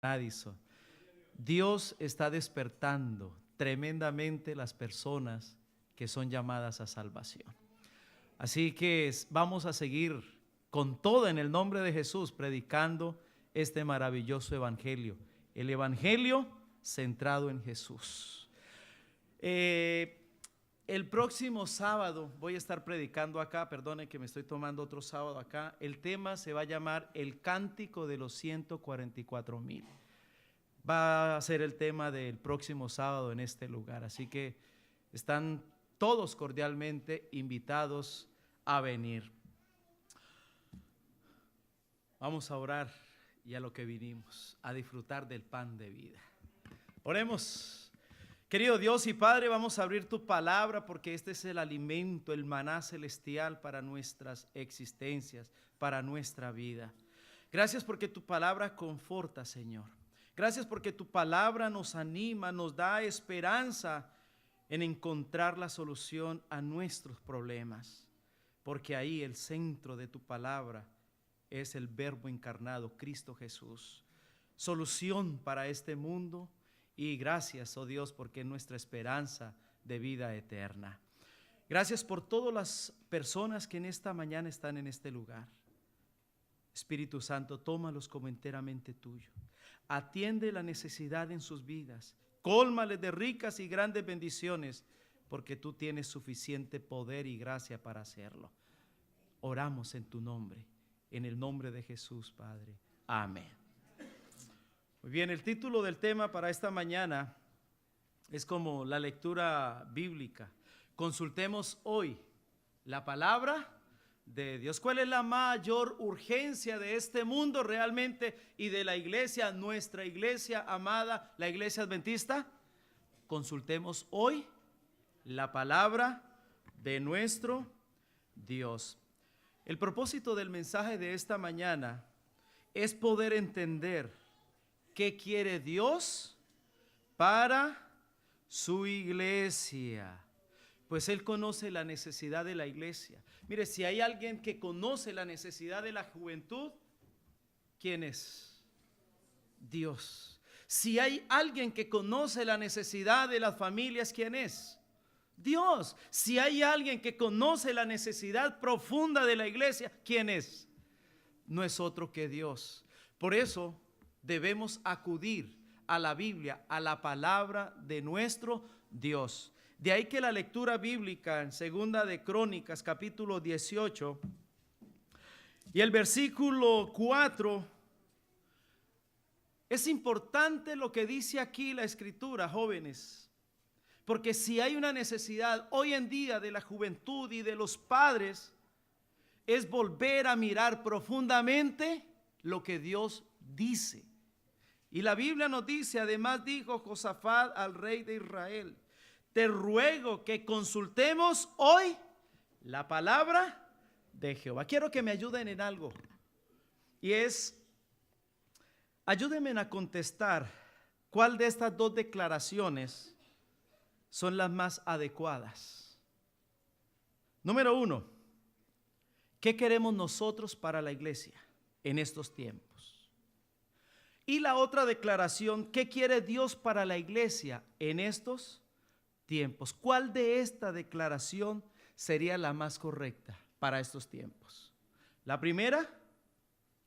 Madison. Dios está despertando tremendamente las personas que son llamadas a salvación. Así que vamos a seguir con todo en el nombre de Jesús predicando este maravilloso evangelio. El evangelio centrado en Jesús. El próximo sábado voy a estar predicando acá, perdone que me estoy tomando otro sábado acá. El tema se va a llamar El Cántico de los 144,000. Va a ser el tema del próximo sábado en este lugar. Así que están todos cordialmente invitados a venir. Vamos a orar y a lo que vinimos, a disfrutar del pan de vida. Oremos. Querido Dios y Padre, vamos a abrir tu palabra porque este es el alimento, el maná celestial para nuestras existencias, para nuestra vida. Gracias porque tu palabra conforta, Señor. Gracias porque tu palabra nos anima, nos da esperanza en encontrar la solución a nuestros problemas. Porque ahí el centro de tu palabra es el Verbo encarnado, Cristo Jesús. Solución para este mundo. Y gracias, oh Dios, porque es nuestra esperanza de vida eterna. Gracias por todas las personas que en esta mañana están en este lugar. Espíritu Santo, tómalos como enteramente tuyo. Atiende la necesidad en sus vidas. Cólmales de ricas y grandes bendiciones, porque tú tienes suficiente poder y gracia para hacerlo. Oramos en tu nombre, en el nombre de Jesús, Padre. Amén. Muy bien, el título del tema para esta mañana es como la lectura bíblica. Consultemos hoy la palabra de Dios. ¿Cuál es la mayor urgencia de este mundo realmente y de la iglesia, nuestra iglesia amada, la iglesia adventista? Consultemos hoy la palabra de nuestro Dios. El propósito del mensaje de esta mañana es poder entender ¿qué quiere Dios para su iglesia? Pues Él conoce la necesidad de la iglesia. Mire, si hay alguien que conoce la necesidad de la juventud, ¿quién es? Dios. Si hay alguien que conoce la necesidad de las familias, ¿quién es? Dios. Si hay alguien que conoce la necesidad profunda de la iglesia, ¿quién es? No es otro que Dios. Por eso debemos acudir a la Biblia, a la palabra de nuestro Dios. De ahí que la lectura bíblica en Segunda de Crónicas, capítulo 18, y el versículo 4, es importante lo que dice aquí la Escritura, jóvenes, porque si hay una necesidad hoy en día de la juventud y de los padres, es volver a mirar profundamente lo que Dios dice. Y la Biblia nos dice, además dijo Josafat al rey de Israel, te ruego que consultemos hoy la palabra de Jehová. Quiero que me ayuden en algo, y es, ayúdenme a contestar cuál de estas dos declaraciones son las más adecuadas. Número 1, ¿qué queremos nosotros para la iglesia en estos tiempos? Y la otra declaración, ¿qué quiere Dios para la iglesia en estos tiempos? ¿Cuál de esta declaración sería la más correcta para estos tiempos? La primera,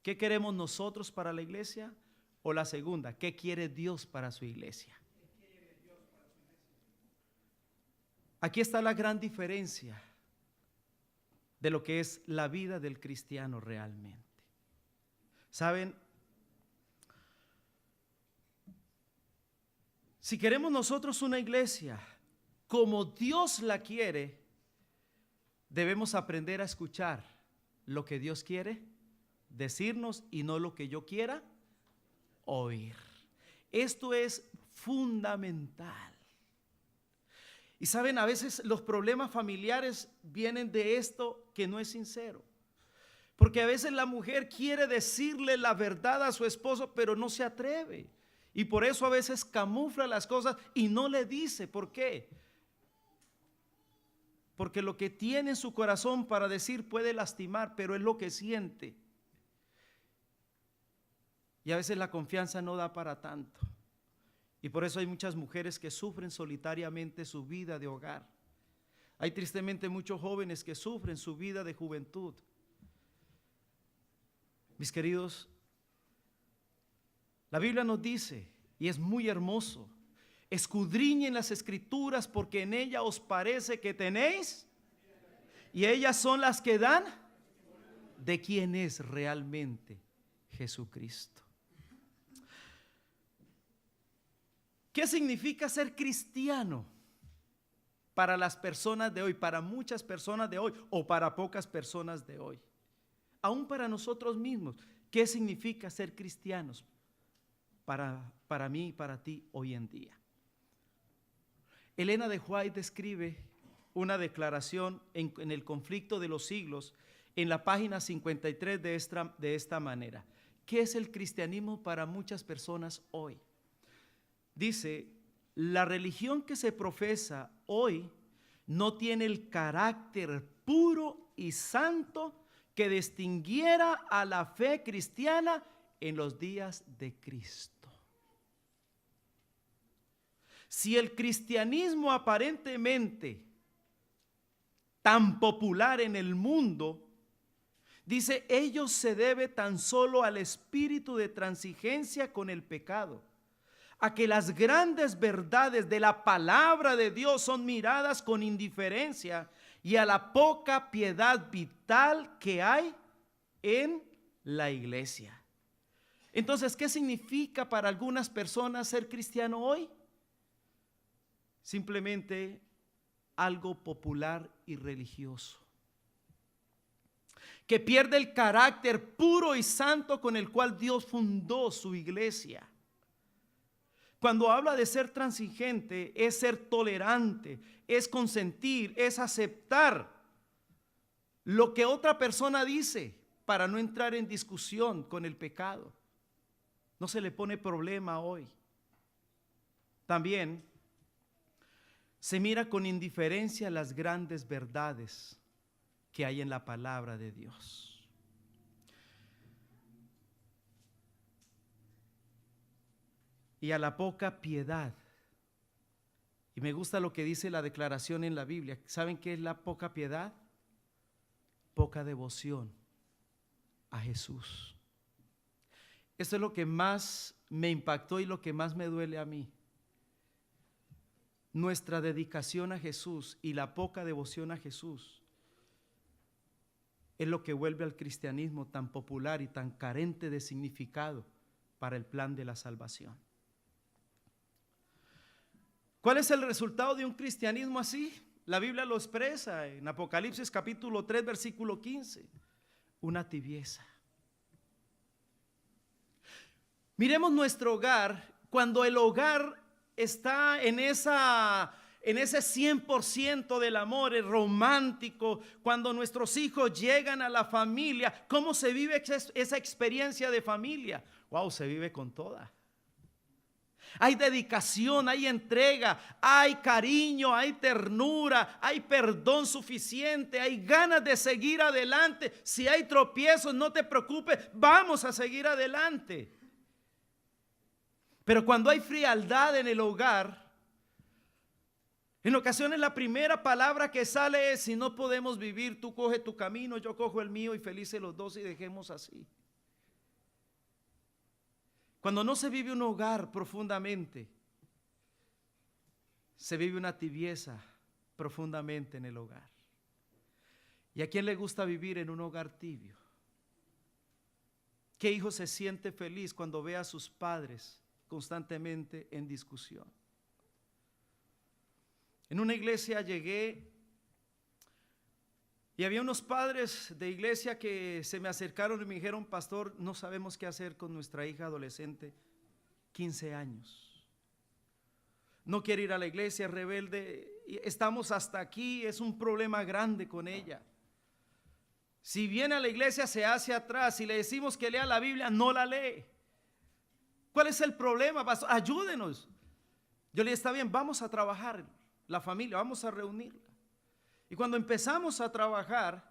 ¿qué queremos nosotros para la iglesia? O la segunda, ¿qué quiere Dios para su iglesia? Aquí está la gran diferencia de lo que es la vida del cristiano realmente. ¿Saben? Si queremos nosotros una iglesia como Dios la quiere, debemos aprender a escuchar lo que Dios quiere decirnos y no lo que yo quiera oír. Esto es fundamental. Y saben, a veces los problemas familiares vienen de esto que no es sincero. Porque a veces la mujer quiere decirle la verdad a su esposo, pero no se atreve. Y por eso a veces camufla las cosas y no le dice. ¿Por qué? Porque lo que tiene en su corazón para decir puede lastimar, pero es lo que siente. Y a veces la confianza no da para tanto. Y por eso hay muchas mujeres que sufren solitariamente su vida de hogar. Hay tristemente muchos jóvenes que sufren su vida de juventud. Mis queridos, la Biblia nos dice, y es muy hermoso: escudriñen las Escrituras porque en ellas os parece que tenéis, y ellas son las que dan de quién es realmente Jesucristo. ¿Qué significa ser cristiano para las personas de hoy, para muchas personas de hoy o para pocas personas de hoy? Aún para nosotros mismos, ¿qué significa ser cristianos para mí y para ti hoy en día? Elena de White describe una declaración en el conflicto de los siglos en la página 53 de esta manera. ¿Qué es el cristianismo para muchas personas hoy? Dice: la religión que se profesa hoy no tiene el carácter puro y santo que distinguiera a la fe cristiana en los días de Cristo. Si el cristianismo aparentemente tan popular en el mundo, dice, ello se debe tan solo al espíritu de transigencia con el pecado, a que las grandes verdades de la palabra de Dios son miradas con indiferencia y a la poca piedad vital que hay en la iglesia. Entonces, ¿qué significa para algunas personas ser cristiano hoy? Simplemente algo popular y religioso, que pierde el carácter puro y santo con el cual Dios fundó su iglesia. Cuando habla de ser transigente, es ser tolerante, es consentir, es aceptar lo que otra persona dice para no entrar en discusión con el pecado. No se le pone problema hoy. También se mira con indiferencia las grandes verdades que hay en la palabra de Dios. Y a la poca piedad. Y me gusta lo que dice la declaración en la Biblia. ¿Saben qué es la poca piedad? Poca devoción a Jesús. Esto es lo que más me impactó y lo que más me duele a mí. Nuestra dedicación a Jesús y la poca devoción a Jesús es lo que vuelve al cristianismo tan popular y tan carente de significado para el plan de la salvación. ¿Cuál es el resultado de un cristianismo así? La Biblia lo expresa en Apocalipsis capítulo 3 versículo 15. Una tibieza. Miremos nuestro hogar. Cuando el hogar está en ese 100% del amor, es romántico, cuando nuestros hijos llegan a la familia, ¿cómo se vive esa experiencia de familia? Wow, se vive con toda. Hay dedicación, hay entrega, hay cariño, hay ternura, hay perdón suficiente, hay ganas de seguir adelante. Si hay tropiezos, no te preocupes, vamos a seguir adelante. Pero cuando hay frialdad en el hogar, en ocasiones la primera palabra que sale es: si no podemos vivir, tú coge tu camino, yo cojo el mío y felices los dos y dejemos así. Cuando no se vive un hogar profundamente, se vive una tibieza profundamente en el hogar. ¿Y a quién le gusta vivir en un hogar tibio? ¿Qué hijo se siente feliz cuando ve a sus padres constantemente en discusión? En una iglesia llegué y había unos padres de iglesia que se me acercaron y me dijeron: pastor, no sabemos qué hacer con nuestra hija adolescente, 15 años. No quiere ir a la iglesia, es rebelde, estamos hasta aquí, es un problema grande con ella. Si viene a la iglesia se hace atrás, si le decimos que lea la Biblia, no la lee. ¿Cuál es el problema, pastor? Ayúdenos. Yo le dije: está bien, vamos a trabajar la familia, vamos a reunirla. Y cuando empezamos a trabajar,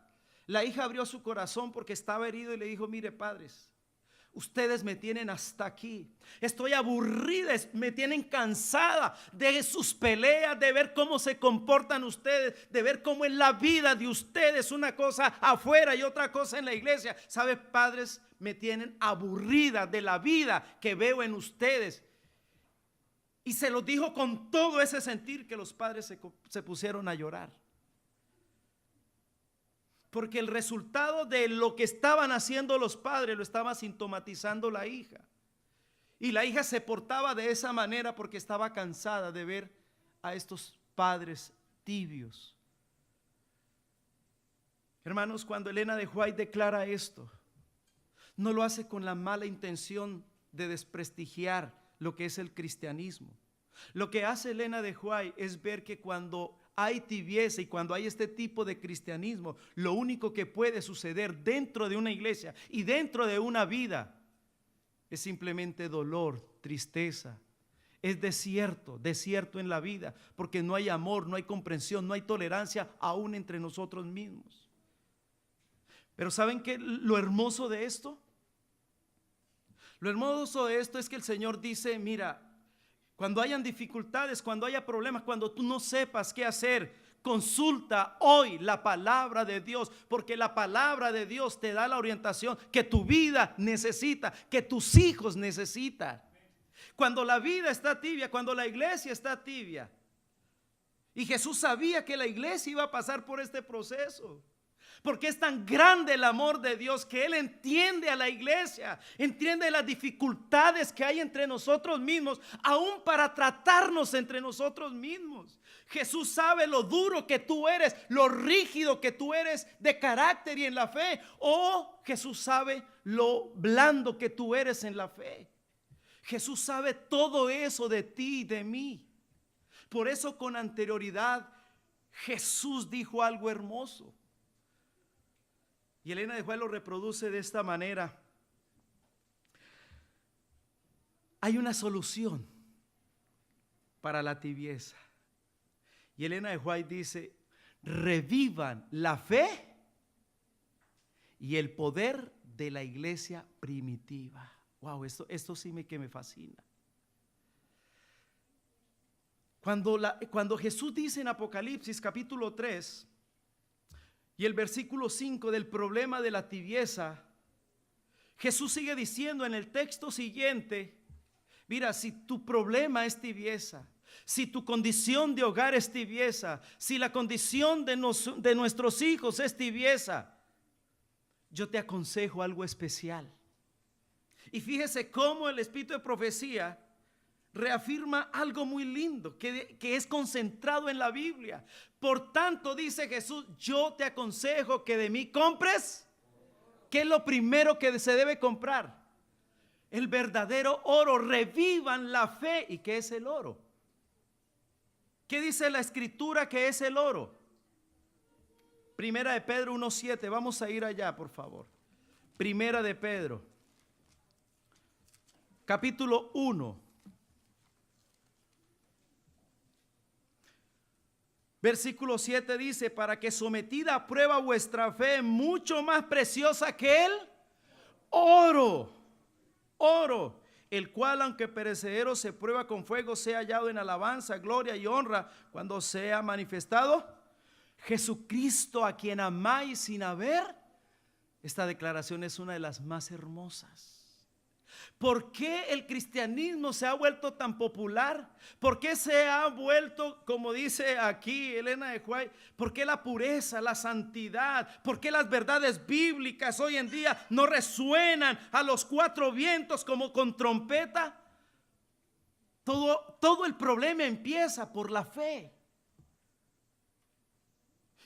la hija abrió su corazón porque estaba herido y le dijo: mire, padres, Ustedes me tienen hasta aquí. Estoy aburrida, me tienen cansada de sus peleas, de ver cómo se comportan ustedes, de ver cómo es la vida de ustedes, una cosa afuera y otra cosa en la iglesia. ¿Sabe, padres? Me tienen aburrida de la vida que veo en ustedes. Y se los dijo con todo ese sentir que los padres se pusieron a llorar. Porque el resultado de lo que estaban haciendo los padres lo estaba sintomatizando la hija. Y la hija se portaba de esa manera porque estaba cansada de ver a estos padres tibios. Hermanos, cuando Elena de White declara esto, no lo hace con la mala intención de desprestigiar lo que es el cristianismo. Lo que hace Elena de White es ver que cuando hay tibieza y cuando hay este tipo de cristianismo, lo único que puede suceder dentro de una iglesia y dentro de una vida es simplemente dolor, tristeza. Es desierto en la vida, porque no hay amor, no hay comprensión, no hay tolerancia aún entre nosotros mismos. Pero ¿saben qué? Lo hermoso de esto es que el Señor dice, mira, cuando hayan dificultades, cuando haya problemas, cuando tú no sepas qué hacer, consulta hoy la palabra de Dios, porque la palabra de Dios te da la orientación que tu vida necesita, que tus hijos necesitan. Cuando la vida está tibia, cuando la iglesia está tibia, y Jesús sabía que la iglesia iba a pasar por este proceso, porque es tan grande el amor de Dios que Él entiende a la iglesia, entiende las dificultades que hay entre nosotros mismos, aún para tratarnos entre nosotros mismos. Jesús sabe lo duro que tú eres, lo rígido que tú eres de carácter y en la fe. O Jesús sabe lo blando que tú eres en la fe. Jesús sabe todo eso de ti y de mí. Por eso con anterioridad Jesús dijo algo hermoso. Y Elena de White lo reproduce de esta manera. Hay una solución para la tibieza. Y Elena de White dice, revivan la fe y el poder de la iglesia primitiva. Wow, esto sí que me fascina. Cuando Jesús dice en Apocalipsis capítulo 3 y el versículo 5 del problema de la tibieza, Jesús sigue diciendo en el texto siguiente, mira, si tu problema es tibieza, si tu condición de hogar es tibieza, si la condición de nuestros hijos es tibieza, yo te aconsejo algo especial. Y fíjese cómo el espíritu de profecía reafirma algo muy lindo que es concentrado en la Biblia. Por tanto, dice Jesús, yo te aconsejo que de mí compres. ¿Qué es lo primero que se debe comprar? El verdadero oro. Revivan la fe. ¿Y qué es el oro? ¿Qué dice la escritura que es el oro? Primera de Pedro 1:7. Vamos a ir allá, por favor. Primera de Pedro, capítulo 1. Versículo 7 dice, para que sometida a prueba vuestra fe, mucho más preciosa que el oro, el cual aunque perecedero se prueba con fuego, sea hallado en alabanza, gloria y honra cuando sea manifestado Jesucristo, a quien amáis sin haber. Esta declaración es una de las más hermosas. ¿Por qué el cristianismo se ha vuelto tan popular? ¿Por qué se ha vuelto, como dice aquí Elena de White, por qué la pureza, la santidad, por qué las verdades bíblicas hoy en día no resuenan a los cuatro vientos como con trompeta? Todo el problema empieza por la fe.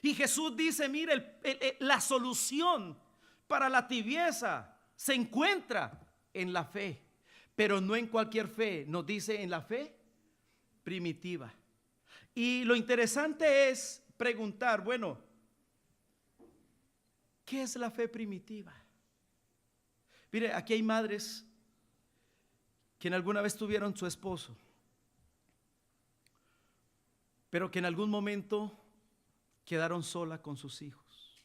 Y Jesús dice, mire, la solución para la tibieza se encuentra en la fe, pero no en cualquier fe, nos dice en la fe primitiva. Y lo interesante es preguntar, bueno, ¿qué es la fe primitiva? Mire, aquí hay madres que en alguna vez tuvieron su esposo, pero que en algún momento quedaron solas con sus hijos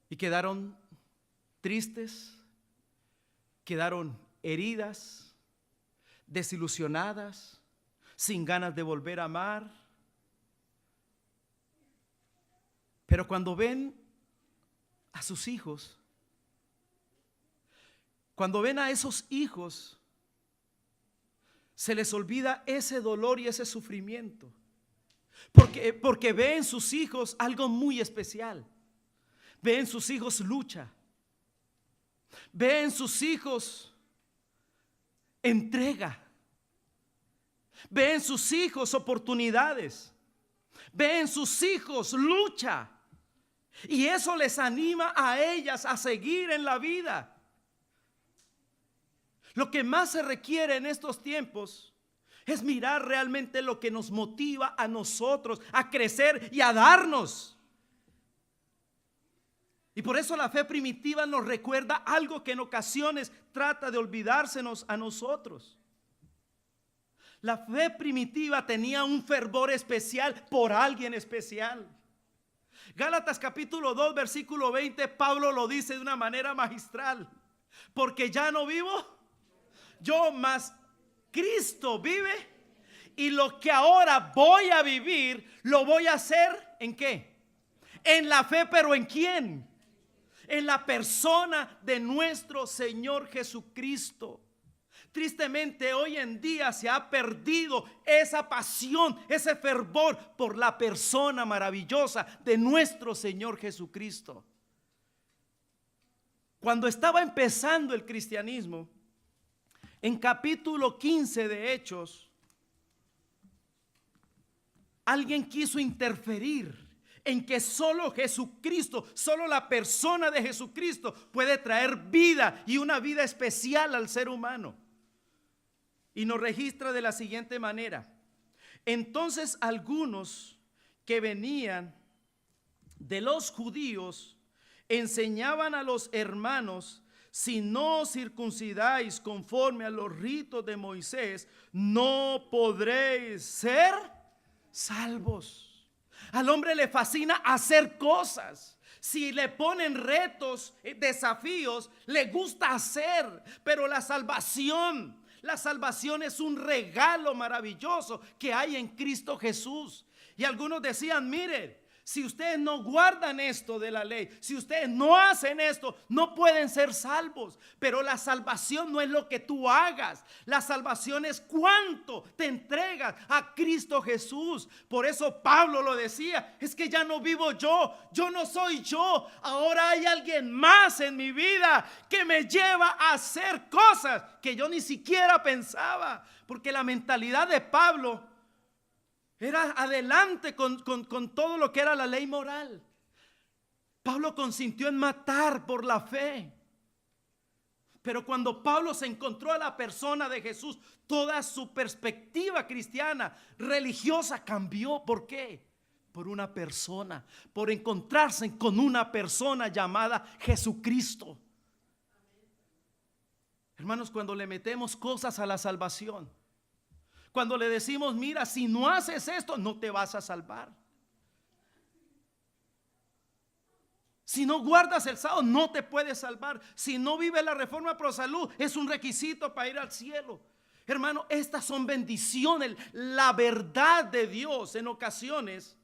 y quedaron tristes, quedaron heridas, desilusionadas, sin ganas de volver a amar. Pero cuando ven a sus hijos, cuando ven a esos hijos, se les olvida ese dolor y ese sufrimiento. Porque ven en sus hijos algo muy especial. Ven en sus hijos lucha. Ven en sus hijos entrega. Ven en sus hijos oportunidades. Ven en sus hijos lucha. Y eso les anima a ellas a seguir en la vida. Lo que más se requiere en estos tiempos es mirar realmente lo que nos motiva a nosotros a crecer y a darnos. Y por eso la fe primitiva nos recuerda algo que en ocasiones trata de olvidársenos a nosotros. La fe primitiva tenía un fervor especial por alguien especial. Gálatas capítulo 2 versículo 20, Pablo lo dice de una manera magistral. Porque ya no vivo yo, mas Cristo vive, y lo que ahora voy a vivir, lo voy a hacer ¿en qué? En la fe, pero ¿en quién? En la persona de nuestro Señor Jesucristo. Tristemente hoy en día se ha perdido esa pasión, ese fervor por la persona maravillosa de nuestro Señor Jesucristo. Cuando estaba empezando el cristianismo, en capítulo 15 de Hechos, alguien quiso interferir en que solo Jesucristo, solo la persona de Jesucristo puede traer vida y una vida especial al ser humano. Y nos registra de la siguiente manera. Entonces algunos que venían de los judíos enseñaban a los hermanos: si no os circuncidáis conforme a los ritos de Moisés, no podréis ser salvos. Al hombre le fascina hacer cosas. Si le ponen retos, desafíos, le gusta hacer. Pero la salvación es un regalo maravilloso que hay en Cristo Jesús. Y algunos decían: miren, si ustedes no guardan esto de la ley, si ustedes no hacen esto, no pueden ser salvos. Pero la salvación no es lo que tú hagas. La salvación es cuánto te entregas a Cristo Jesús. Por eso Pablo lo decía: es que ya no vivo yo, yo no soy yo. Ahora hay alguien más en mi vida que me lleva a hacer cosas que yo ni siquiera pensaba. Porque la mentalidad de Pablo era adelante con todo lo que era la ley moral. Pablo consintió en matar por la fe. Pero cuando Pablo se encontró a la persona de Jesús, toda su perspectiva cristiana, religiosa, cambió. ¿Por qué? Por una persona, por encontrarse con una persona llamada Jesucristo. Hermanos, cuando le metemos cosas a la salvación, cuando le decimos: mira, si no haces esto, no te vas a salvar. Si no guardas el sábado, no te puedes salvar. Si no vives la reforma pro salud, es un requisito para ir al cielo. Hermano, estas son bendiciones. La verdad de Dios en ocasiones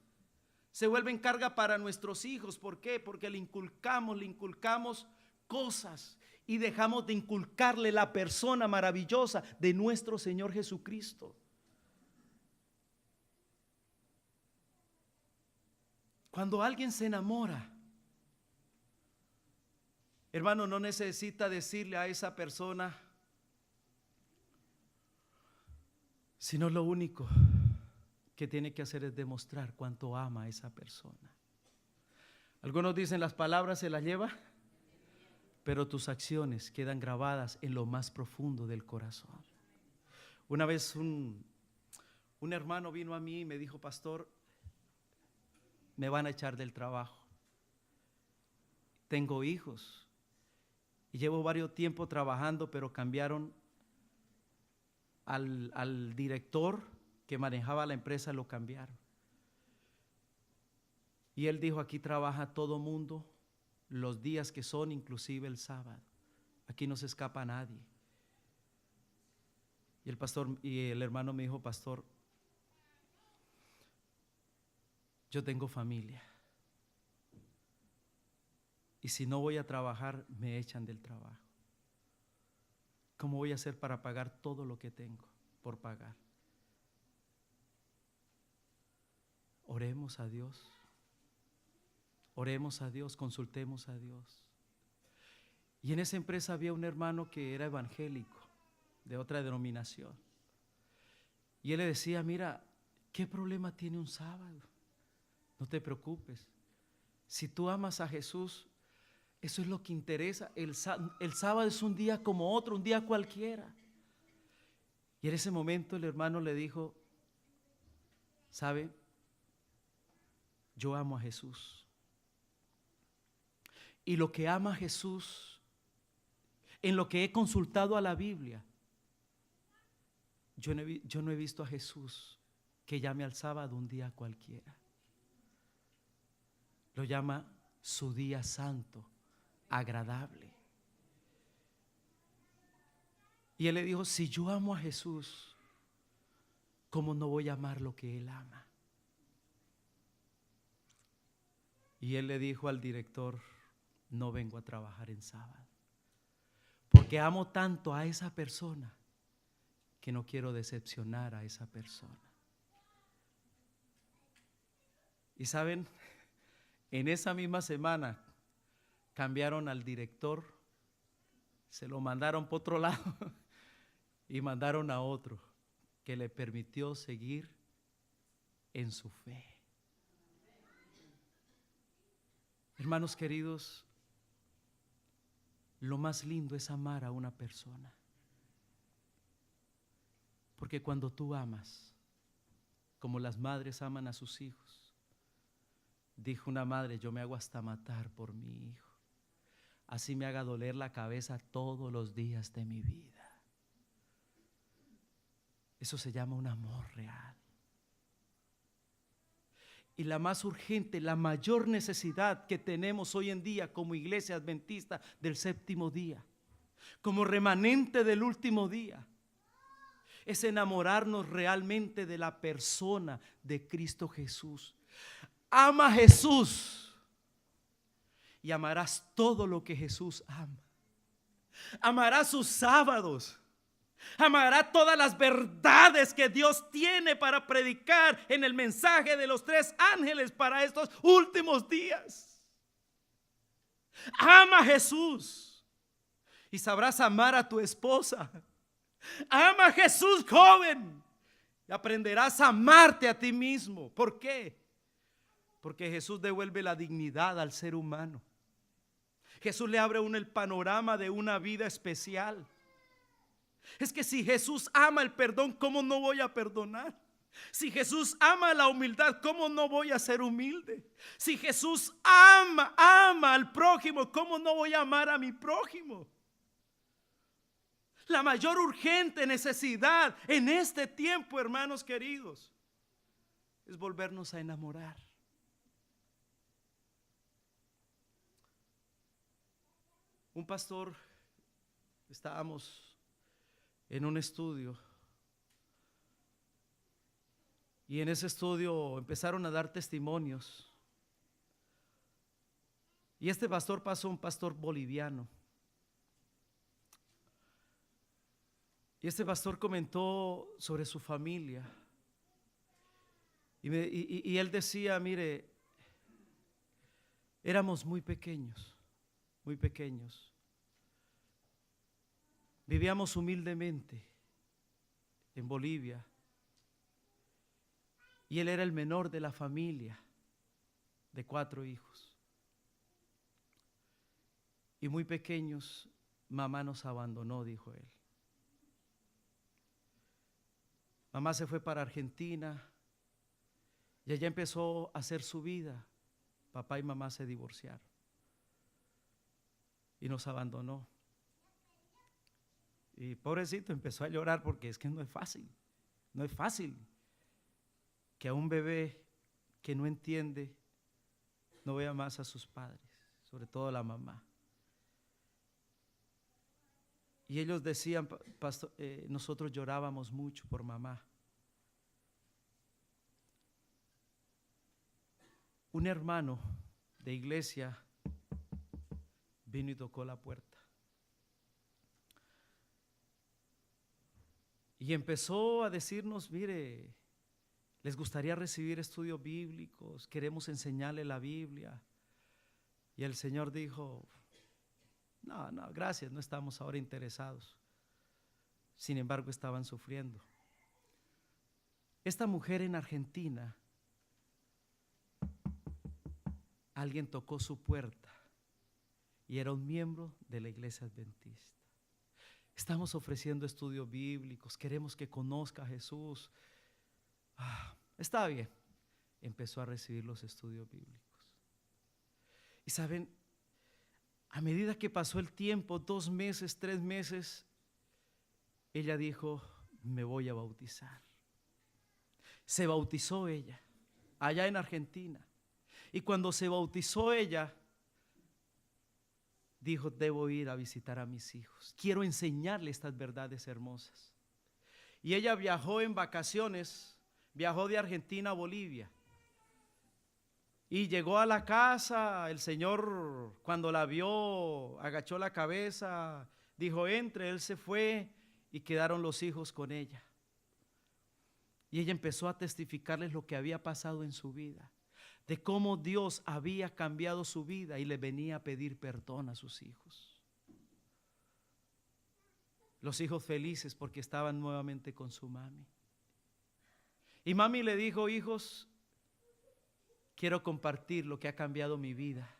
se vuelve en carga para nuestros hijos. ¿Por qué? Porque le inculcamos cosas y dejamos de inculcarle la persona maravillosa de nuestro Señor Jesucristo. Cuando alguien se enamora, hermano, no necesita decirle a esa persona, sino lo único que tiene que hacer es demostrar cuánto ama a esa persona. Algunos dicen: las palabras se las lleva, pero tus acciones quedan grabadas en lo más profundo del corazón. Una vez un hermano vino a mí y me dijo: pastor, me van a echar del trabajo. Tengo hijos y llevo varios tiempo trabajando, pero cambiaron al director que manejaba la empresa, lo cambiaron. Y él dijo: aquí trabaja todo mundo los días que son, inclusive el sábado. Aquí no se escapa nadie. Y el hermano me dijo: pastor, yo tengo familia, y si no voy a trabajar me echan del trabajo. ¿Cómo voy a hacer para pagar todo lo que tengo por pagar? Oremos a Dios. Oremos a Dios, consultemos a Dios. Y en esa empresa había un hermano que era evangélico, de otra denominación. Y él le decía: mira, ¿qué problema tiene un sábado? No te preocupes. Si tú amas a Jesús, eso es lo que interesa. El sábado es un día como otro, un día cualquiera. Y en ese momento el hermano le dijo: ¿sabe? Yo amo a Jesús. Y lo que ama a Jesús, en lo que he consultado a la Biblia, yo no he visto a Jesús que llame al sábado un día cualquiera. Lo llama su día santo, agradable. Y él le dijo: si yo amo a Jesús, ¿cómo no voy a amar lo que Él ama? Y él le dijo al director: no vengo a trabajar en sábado, porque amo tanto a esa persona que no quiero decepcionar a esa persona. Y saben, en esa misma semana cambiaron al director, se lo mandaron por otro lado y mandaron a otro que le permitió seguir en su fe. Hermanos queridos, lo más lindo es amar a una persona, porque cuando tú amas, como las madres aman a sus hijos, dijo una madre: yo me hago hasta matar por mi hijo, así me haga doler la cabeza todos los días de mi vida. Eso se llama un amor real. Y la más urgente, la mayor necesidad que tenemos hoy en día como iglesia adventista del séptimo día, como remanente del último día, es enamorarnos realmente de la persona de Cristo Jesús. Ama a Jesús y amarás todo lo que Jesús ama. Amarás sus sábados. Amará todas las verdades que Dios tiene para predicar en el mensaje de los 3 ángeles para estos últimos días. Ama a Jesús y sabrás amar a tu esposa. Ama a Jesús, joven, y aprenderás a amarte a ti mismo. ¿Por qué? Porque Jesús devuelve la dignidad al ser humano. Jesús le abre el panorama de una vida especial. Es que si Jesús ama el perdón, ¿cómo no voy a perdonar? Si Jesús ama la humildad, ¿cómo no voy a ser humilde? Si Jesús ama al prójimo, ¿cómo no voy a amar a mi prójimo? La mayor urgente necesidad en este tiempo, hermanos queridos, es volvernos a enamorar. Un pastor, estábamos en un estudio, y en ese estudio empezaron a dar testimonios, y este pastor pasó, un pastor boliviano, y este pastor comentó sobre su familia, y él decía: mire, éramos muy pequeños, vivíamos humildemente en Bolivia, y él era el menor de la familia de 4 hijos, y muy pequeños mamá nos abandonó, dijo él. Mamá se fue para Argentina y allá empezó a hacer su vida. Papá y mamá se divorciaron y nos abandonó. Y pobrecito empezó a llorar, porque es que no es fácil que a un bebé que no entiende no vea más a sus padres. sobre todo la mamá. Y ellos decían, pastor, nosotros llorábamos mucho por mamá. Un hermano de iglesia vino y tocó la puerta. Y empezó a decirnos, mire, les gustaría recibir estudios bíblicos, queremos enseñarle la Biblia. Y el Señor dijo, no, gracias, no estamos ahora interesados. Sin embargo, estaban sufriendo. Esta mujer en Argentina, alguien tocó su puerta y era un miembro de la iglesia adventista. Estamos ofreciendo estudios bíblicos, queremos que conozca a Jesús. Está bien. Empezó a recibir los estudios bíblicos. Y saben, a medida que pasó el tiempo, 2 meses, 3 meses, ella dijo, me voy a bautizar. Se bautizó ella, allá en Argentina. Y cuando se bautizó ella, dijo, debo ir a visitar a mis hijos. Quiero enseñarle estas verdades hermosas. Y ella viajó en vacaciones, viajó de Argentina a Bolivia. Y llegó a la casa, el Señor cuando la vio, agachó la cabeza, dijo, entre, él se fue y quedaron los hijos con ella. Y ella empezó a testificarles lo que había pasado en su vida, de cómo Dios había cambiado su vida y le venía a pedir perdón a sus hijos. Los hijos felices porque estaban nuevamente con su mami. Y mami le dijo, hijos, quiero compartir lo que ha cambiado mi vida.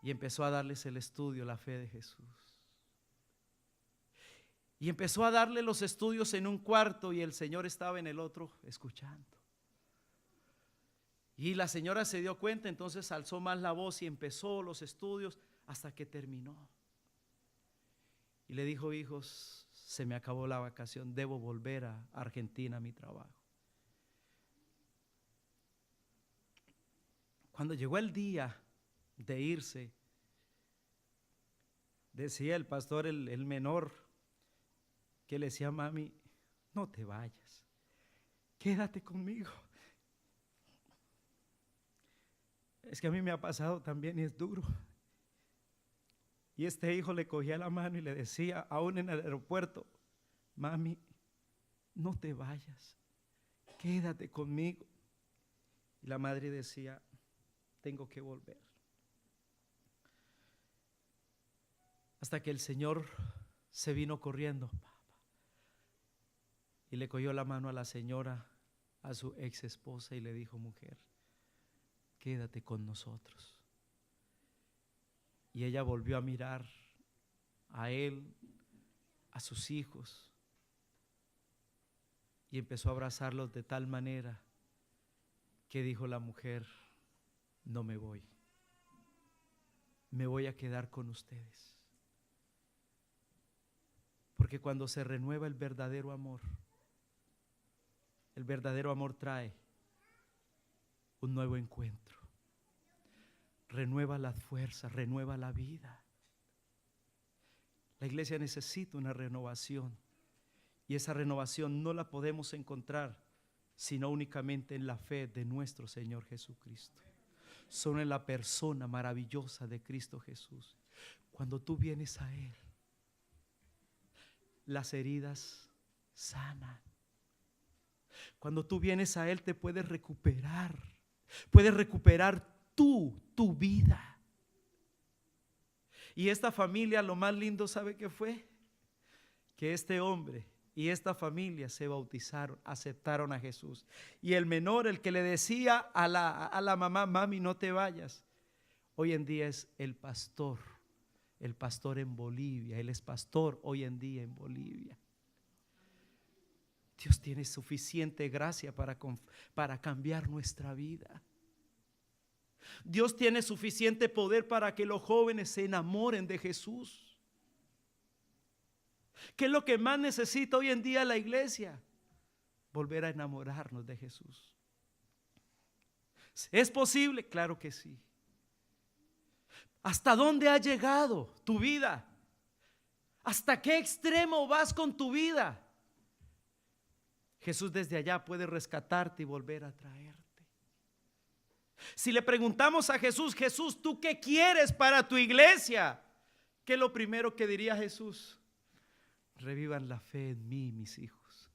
Y empezó a darles el estudio, la fe de Jesús. Y empezó a darle los estudios en un cuarto y el Señor estaba en el otro escuchando. Y la señora se dio cuenta, entonces alzó más la voz y empezó los estudios hasta que terminó. Y le dijo, hijos, se me acabó la vacación, debo volver a Argentina a mi trabajo. Cuando llegó el día de irse, decía el pastor, el menor, que le decía, mami, no te vayas, quédate conmigo. Es que a mí me ha pasado también y es duro. Y este hijo le cogía la mano y le decía, aún en el aeropuerto, mami, no te vayas, quédate conmigo. Y la madre decía, tengo que volver. Hasta que el Señor se vino corriendo y le cogió la mano a la señora, a su ex esposa, y le dijo, mujer, quédate con nosotros. Y ella volvió a mirar a él, a sus hijos, y empezó a abrazarlos de tal manera que dijo la mujer, no me voy a quedar con ustedes. Porque cuando se renueva el verdadero amor trae un nuevo encuentro, renueva las fuerzas, renueva la vida. La iglesia necesita una renovación y esa renovación no la podemos encontrar sino únicamente en la fe de nuestro Señor Jesucristo, solo en la persona maravillosa de Cristo Jesús. Cuando tú vienes a Él, las heridas sanan. Cuando tú vienes a Él te puedes recuperar tu vida. Y esta familia, lo más lindo, ¿sabe qué fue? Que este hombre y esta familia se bautizaron, aceptaron a Jesús. Y el menor, el que le decía a la mamá, mami, no te vayas, hoy en día es el pastor en Bolivia. Él es pastor hoy en día en Bolivia. Dios tiene suficiente gracia para cambiar nuestra vida. Dios tiene suficiente poder para que los jóvenes se enamoren de Jesús. ¿Qué es lo que más necesita hoy en día la iglesia? Volver a enamorarnos de Jesús. ¿Es posible? Claro que sí. ¿Hasta dónde ha llegado tu vida? ¿Hasta qué extremo vas con tu vida? Jesús desde allá puede rescatarte y volver a traerte. Si le preguntamos a Jesús, Jesús, ¿tú qué quieres para tu iglesia? ¿Qué es lo primero que diría Jesús? Revivan la fe en mí, mis hijos.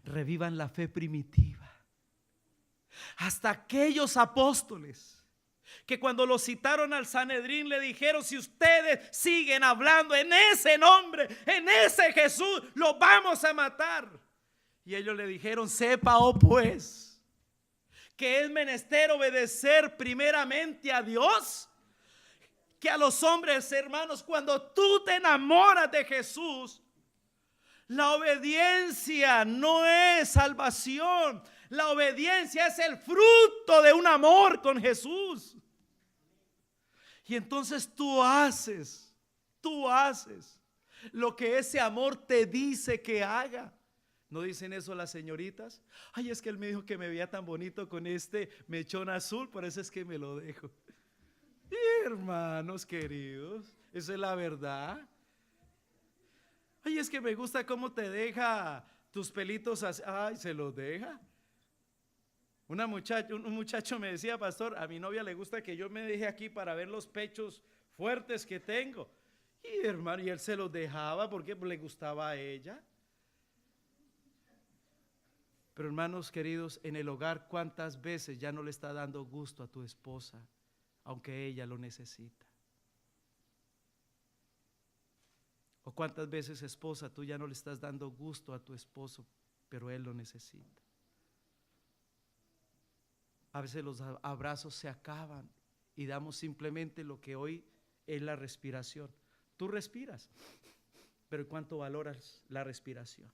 Revivan la fe primitiva. Hasta aquellos apóstoles que cuando lo citaron al Sanedrín le dijeron: si ustedes siguen hablando en ese nombre, en ese Jesús, lo vamos a matar. Y ellos le dijeron: sepa, oh pues, que es menester obedecer primeramente a Dios que a los hombres. Hermanos, cuando tú te enamoras de Jesús, la obediencia no es salvación. La obediencia es el fruto de un amor con Jesús. Y entonces tú haces lo que ese amor te dice que haga. ¿No dicen eso las señoritas? Ay, es que él me dijo que me veía tan bonito con este mechón azul, por eso es que me lo dejo. Y hermanos queridos, esa es la verdad. Ay, es que me gusta cómo te deja tus pelitos así. Ay, se los deja. Un muchacho me decía: pastor, a mi novia le gusta que yo me deje aquí para ver los pechos fuertes que tengo. Y hermano, y él se los dejaba porque le gustaba a ella. Pero hermanos queridos, en el hogar, ¿cuántas veces ya no le está dando gusto a tu esposa, aunque ella lo necesita? ¿O cuántas veces, esposa, tú ya no le estás dando gusto a tu esposo, pero él lo necesita? A veces los abrazos se acaban y damos simplemente lo que hoy es la respiración. Tú respiras, pero ¿cuánto valoras la respiración?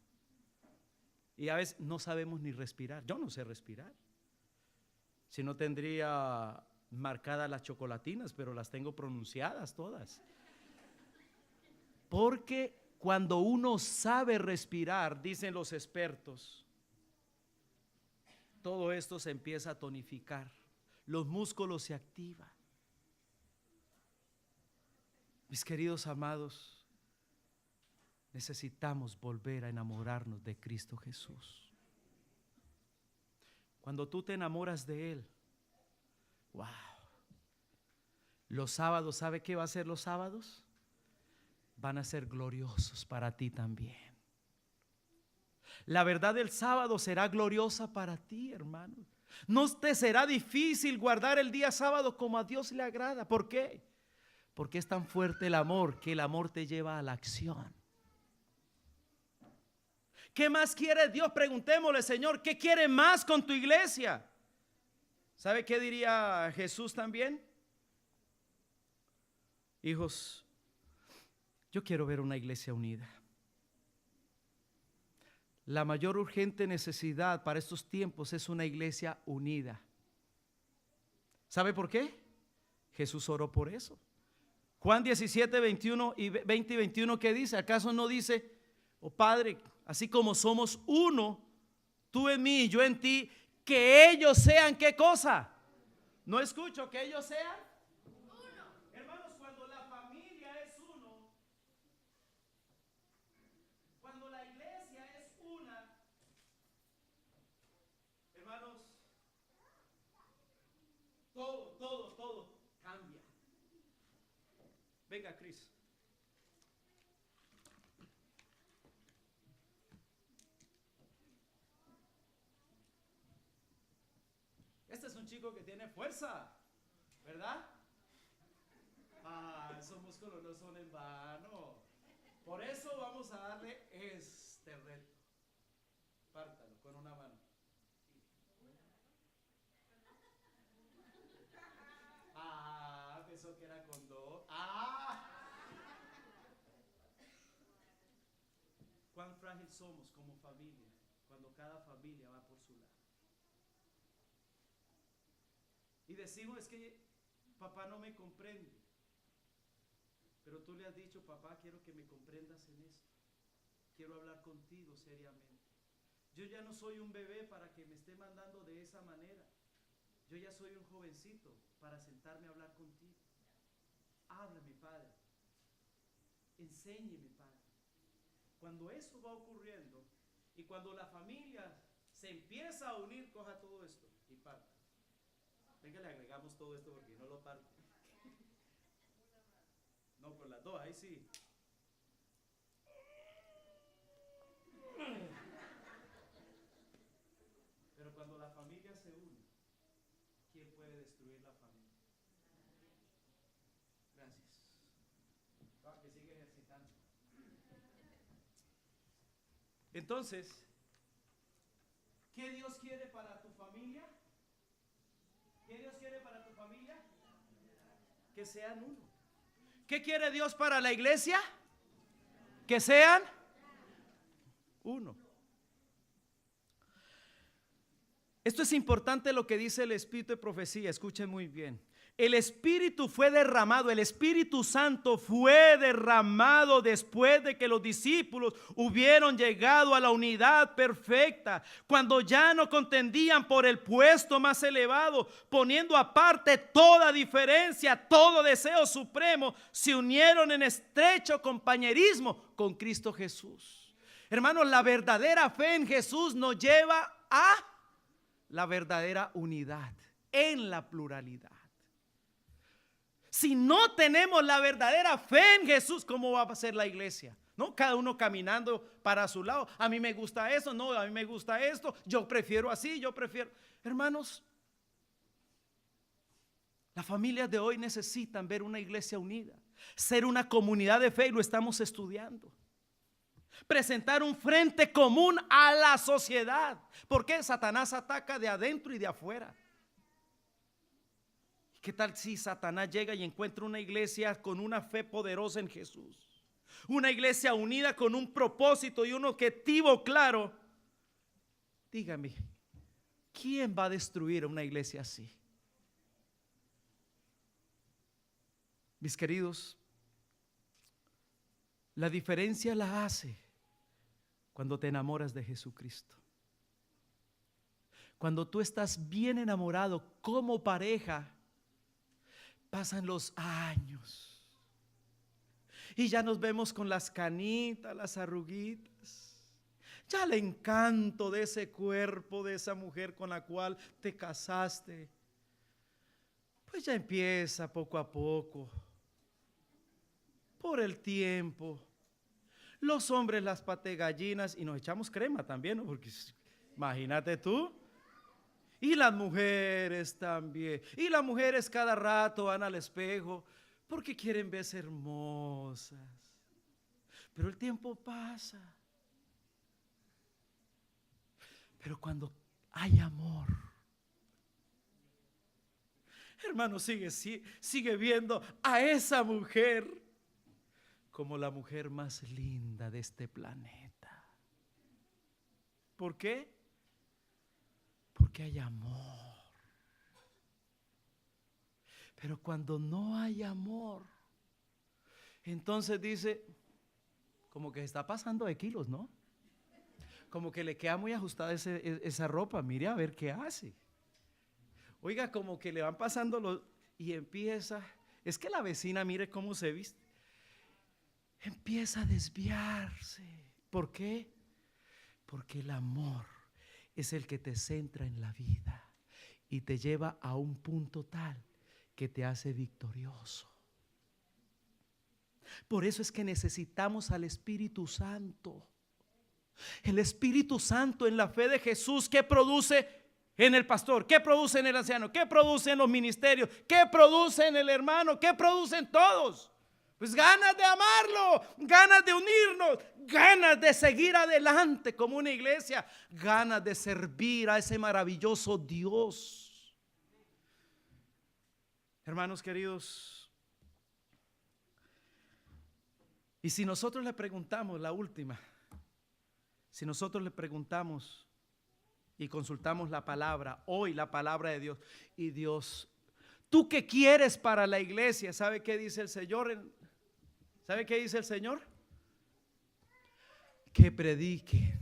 Y a veces no sabemos ni respirar. Yo no sé respirar. Si no, tendría marcadas las chocolatinas, pero las tengo pronunciadas todas. Porque cuando uno sabe respirar, dicen los expertos, todo esto se empieza a tonificar, los músculos se activan. Mis queridos amados, necesitamos volver a enamorarnos de Cristo Jesús. Cuando tú te enamoras de Él, wow, los sábados, ¿sabe qué va a ser los sábados? Van a ser gloriosos para ti también. La verdad del sábado será gloriosa para ti, hermano. No te será difícil guardar el día sábado como a Dios le agrada. ¿Por qué? Porque es tan fuerte el amor que el amor te lleva a la acción. ¿Qué más quiere Dios? Preguntémosle: Señor, ¿qué quiere más con tu iglesia? ¿Sabe qué diría Jesús también? Hijos, yo quiero ver una iglesia unida. La mayor urgente necesidad para estos tiempos es una iglesia unida. ¿Sabe por qué? Jesús oró por eso. Juan 17, 21 y 20 y 21, ¿qué dice? ¿Acaso no dice: oh Padre, así como somos uno, tú en mí y yo en ti, que ellos sean, ¿qué cosa? No escucho, que ellos sean uno. Hermanos, cuando la familia es uno, cuando la iglesia es una, hermanos, todo cambia. Venga, Cris. Este es un chico que tiene fuerza, ¿verdad? Ah, esos músculos no son en vano. Por eso vamos a darle este reto. Pártalo con una mano. Ah, pensó que era con dos. Ah. Cuán frágil somos como familia cuando cada familia va por su lado. Y decimos: es que papá no me comprende. Pero tú le has dicho: papá, quiero que me comprendas en esto. Quiero hablar contigo seriamente. Yo ya no soy un bebé para que me esté mandando de esa manera. yo ya soy un jovencito para sentarme a hablar contigo. Háblame, Padre. Enséñeme, Padre. Cuando eso va ocurriendo y cuando la familia se empieza a unir, coja todo esto y parta. Venga, le agregamos todo esto porque no lo parte. No, con las dos, ahí sí. Pero cuando la familia se une, ¿quién puede destruir la familia? Gracias. Va, que sigue ejercitando. Entonces, ¿qué Dios quiere para tu familia? ¿Qué Dios quiere para tu familia? Que sean uno. ¿Qué quiere Dios para la iglesia? Que sean uno. Esto es importante lo que dice el Espíritu de profecía, escuchen muy bien. El Espíritu fue derramado, el Espíritu Santo fue derramado después de que los discípulos hubieron llegado a la unidad perfecta, cuando ya no contendían por el puesto más elevado, poniendo aparte toda diferencia, todo deseo supremo, se unieron en estrecho compañerismo con Cristo Jesús. Hermanos, la verdadera fe en Jesús nos lleva a la verdadera unidad en la pluralidad. Si no tenemos la verdadera fe en Jesús, ¿cómo va a ser la iglesia? ¿No? Cada uno caminando para su lado. A mí me gusta eso, no, a mí me gusta esto, yo prefiero así, yo prefiero. Hermanos, las familias de hoy necesitan ver una iglesia unida, ser una comunidad de fe, y lo estamos estudiando. Presentar un frente común a la sociedad. Porque Satanás ataca de adentro y de afuera. ¿Qué tal si Satanás llega y encuentra una iglesia con una fe poderosa en Jesús? Una iglesia unida con un propósito y un objetivo claro. Dígame, ¿quién va a destruir una iglesia así? Mis queridos, la diferencia la hace cuando te enamoras de Jesucristo. Cuando tú estás bien enamorado como pareja, pasan los años y ya nos vemos con las canitas, las arruguitas. Ya el encanto de ese cuerpo, de esa mujer con la cual te casaste, pues ya empieza poco a poco, por el tiempo. Los hombres las pategallinas y nos echamos crema también, ¿no? Porque imagínate tú. Y las mujeres también. Y las mujeres cada rato van al espejo porque quieren verse hermosas. Pero el tiempo pasa. Pero cuando hay amor, hermano, sigue viendo a esa mujer como la mujer más linda de este planeta. ¿Por qué? Porque hay amor. Pero cuando no hay amor, entonces dice, como que está pasando de kilos, ¿no? Como que le queda muy ajustada esa ropa, mire a ver qué hace. Oiga, como que le van pasando y empieza, es que la vecina mire cómo se viste. Empieza a desviarse. ¿Por qué? Porque el amor es el que te centra en la vida y te lleva a un punto tal que te hace victorioso. Por eso es que necesitamos al Espíritu Santo. El Espíritu Santo en la fe de Jesús, ¿qué produce en el pastor? ¿Qué produce en el anciano? ¿Qué produce en los ministerios? ¿Qué produce en el hermano? ¿Qué producen todos? Pues ganas de amarlo, ganas de unirnos, ganas de seguir adelante como una iglesia, ganas de servir a ese maravilloso Dios. Hermanos queridos, y si nosotros le preguntamos, la última, si nosotros le preguntamos y consultamos la palabra, hoy la palabra de Dios, y Dios, ¿tú qué quieres para la iglesia? ¿Sabe qué dice el Señor? ¿Sabe qué dice el Señor? Que predique,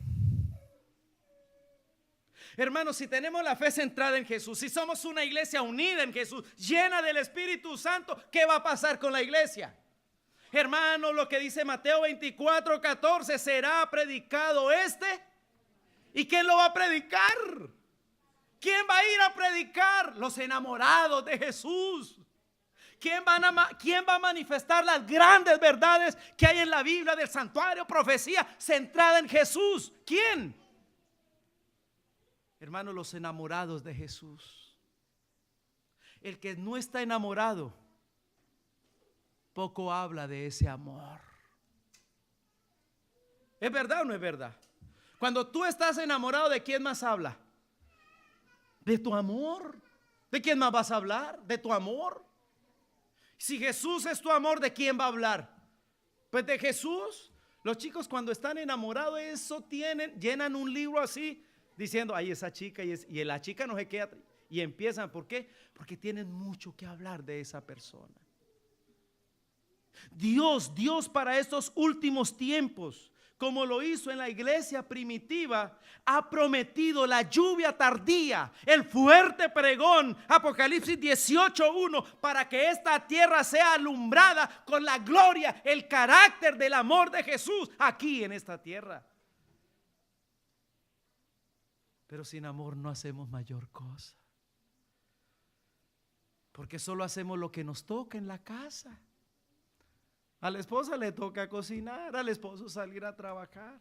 Hermanos, si tenemos la fe centrada en Jesús, si somos una iglesia unida en Jesús, llena del Espíritu Santo, ¿qué va a pasar con la iglesia? Hermanos, lo que dice Mateo 24:14, será predicado este. ¿Y quién lo va a predicar? ¿Quién va a ir a predicar? Los enamorados de Jesús. ¿Quién va a manifestar las grandes verdades que hay en la Biblia del santuario, profecía centrada en Jesús? ¿Quién? Hermanos, los enamorados de Jesús. El que no está enamorado, poco habla de ese amor. ¿Es verdad o no es verdad? Cuando tú estás enamorado, ¿de quién más habla? De tu amor. ¿De quién más vas a hablar? De tu amor. Si Jesús es tu amor, ¿de quién va a hablar? Pues de Jesús. Los chicos cuando están enamorados, llenan un libro así, diciendo, ay, esa chica, y la chica no se queda. Y empiezan, ¿por qué? Porque tienen mucho que hablar de esa persona. Dios para estos últimos tiempos, como lo hizo en la iglesia primitiva, ha prometido la lluvia tardía, el fuerte pregón, Apocalipsis 18:1, para que esta tierra sea alumbrada con la gloria, el carácter del amor de Jesús aquí en esta tierra. Pero sin amor no hacemos mayor cosa, porque solo hacemos lo que nos toca en la casa. A la esposa le toca cocinar, al esposo salir a trabajar.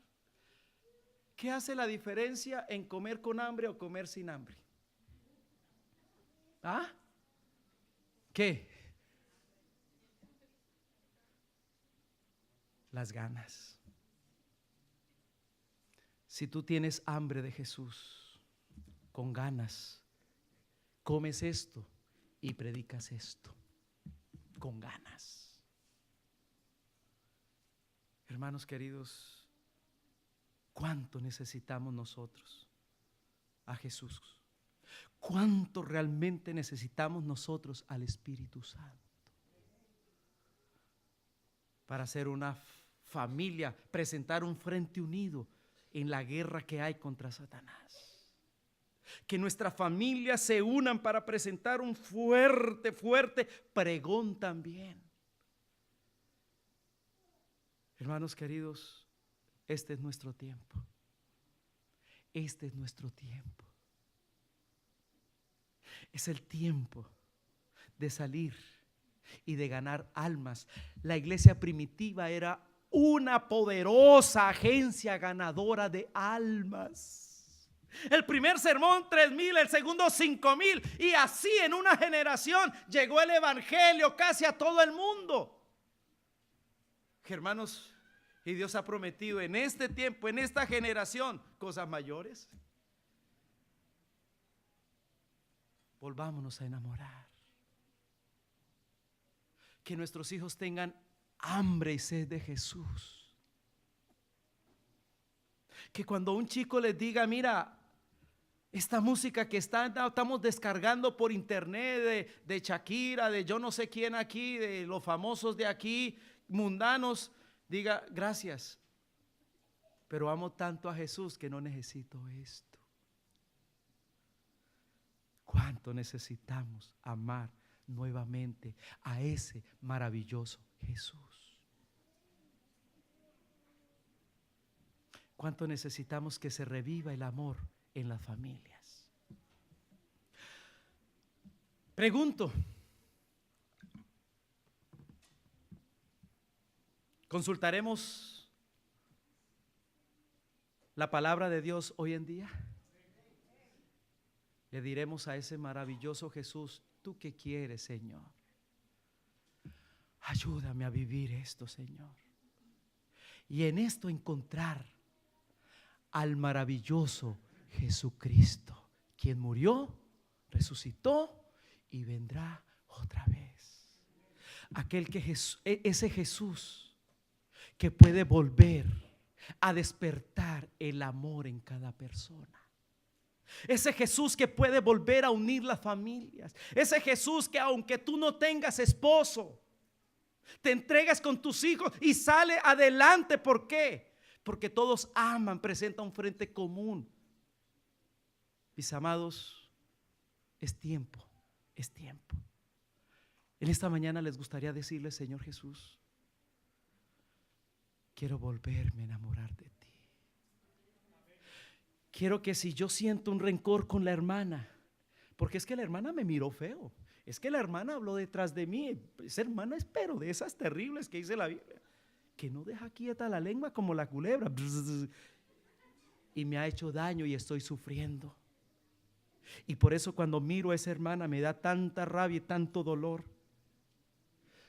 ¿Qué hace la diferencia en comer con hambre o comer sin hambre? ¿Ah? ¿Qué? Las ganas. Si tú tienes hambre de Jesús, con ganas, comes esto y predicas esto, con ganas. Hermanos queridos, ¿cuánto necesitamos nosotros a Jesús? ¿Cuánto realmente necesitamos nosotros al Espíritu Santo? Para ser una familia, presentar un frente unido en la guerra que hay contra Satanás. Que nuestras familias se unan para presentar un fuerte pregón también. Hermanos queridos, este es nuestro tiempo. Este es nuestro tiempo. Es el tiempo de salir y de ganar almas. La iglesia primitiva era una poderosa agencia ganadora de almas. El primer sermón 3,000, el segundo 5,000, y así en una generación llegó el evangelio casi a todo el mundo. Hermanos, y Dios ha prometido en este tiempo, en esta generación, cosas mayores. Volvámonos a enamorar. Que nuestros hijos tengan hambre y sed de Jesús. Que cuando un chico les diga, mira, esta música que estamos descargando por internet de Shakira, de yo no sé quién aquí, de los famosos de aquí, mundanos, diga gracias, pero amo tanto a Jesús que no necesito esto. ¿Cuánto necesitamos amar nuevamente a ese maravilloso Jesús? ¿Cuánto necesitamos que se reviva el amor en las familias? Pregunto, ¿consultaremos la palabra de Dios hoy en día? Le diremos a ese maravilloso Jesús, ¿tú qué quieres, Señor? Ayúdame a vivir esto, Señor. Y en esto encontrar al maravilloso Jesucristo, quien murió, resucitó y vendrá otra vez. Ese Jesús que puede volver a despertar el amor en cada persona. Ese Jesús que puede volver a unir las familias. Ese Jesús que aunque tú no tengas esposo, te entregas con tus hijos y sale adelante. ¿Por qué? Porque todos aman, presenta un frente común. Mis amados, es tiempo, es tiempo. En esta mañana les gustaría decirle: Señor Jesús, quiero volverme a enamorar de ti. Quiero que si yo siento un rencor con la hermana, porque es que la hermana me miró feo, es que la hermana habló detrás de mí, esa hermana es pero de esas terribles que dice la Biblia, que no deja quieta la lengua como la culebra, y me ha hecho daño y estoy sufriendo. Y por eso cuando miro a esa hermana me da tanta rabia y tanto dolor.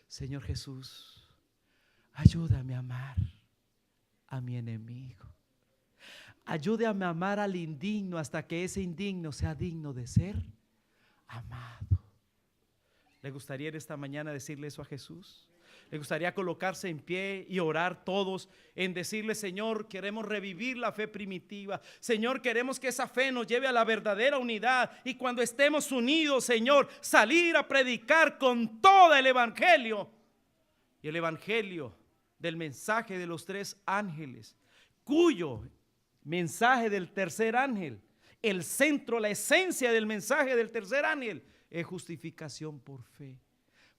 Señor Jesús, ayúdame a amar a mi enemigo. Ayúdame a amar al indigno hasta que ese indigno sea digno de ser amado. ¿Le gustaría en esta mañana decirle eso a Jesús? ¿Le gustaría colocarse en pie y orar todos en decirle: Señor, queremos revivir la fe primitiva? Señor, queremos que esa fe nos lleve a la verdadera unidad, y cuando estemos unidos, Señor, salir a predicar con todo el evangelio. Y el evangelio del mensaje de los tres ángeles, cuyo mensaje del tercer ángel, el centro, la esencia del mensaje del tercer ángel, es justificación por fe.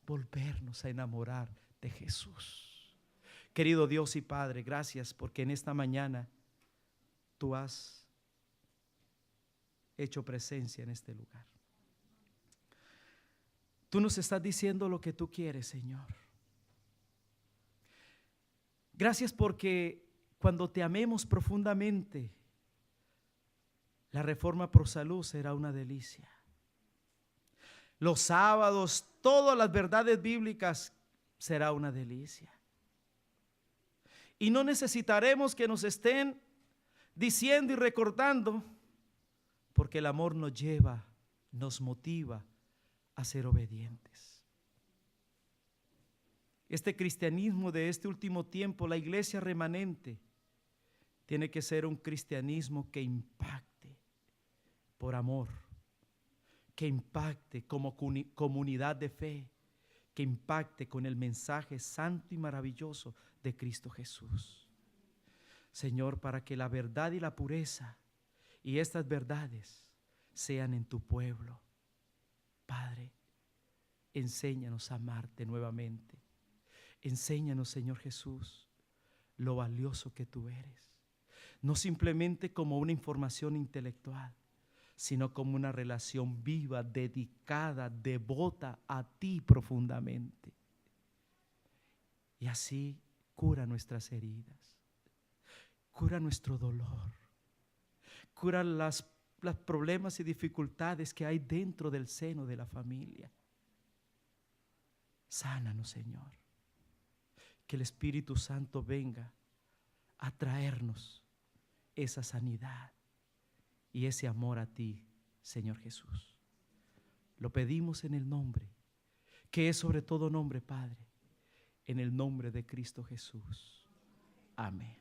Volvernos a enamorar de Jesús. Querido Dios y Padre, gracias porque en esta mañana tú has hecho presencia en este lugar. Tú nos estás diciendo lo que tú quieres, Señor. Gracias porque cuando te amemos profundamente, la Reforma Pro Salud será una delicia. Los sábados, todas las verdades bíblicas será una delicia. Y no necesitaremos que nos estén diciendo y recordando, porque el amor nos lleva, nos motiva a ser obedientes. Este cristianismo de este último tiempo, la iglesia remanente, tiene que ser un cristianismo que impacte por amor, que impacte como comunidad de fe, que impacte con el mensaje santo y maravilloso de Cristo Jesús. Señor, para que la verdad y la pureza y estas verdades sean en tu pueblo. Padre, enséñanos a amarte nuevamente. Enséñanos, Señor Jesús, lo valioso que tú eres. No simplemente como una información intelectual, sino como una relación viva, dedicada, devota a ti profundamente. Y así cura nuestras heridas, cura nuestro dolor, cura los problemas y dificultades que hay dentro del seno de la familia. Sánanos, Señor. Que el Espíritu Santo venga a traernos esa sanidad y ese amor a ti, Señor Jesús. Lo pedimos en el nombre, que es sobre todo nombre, Padre, en el nombre de Cristo Jesús. Amén.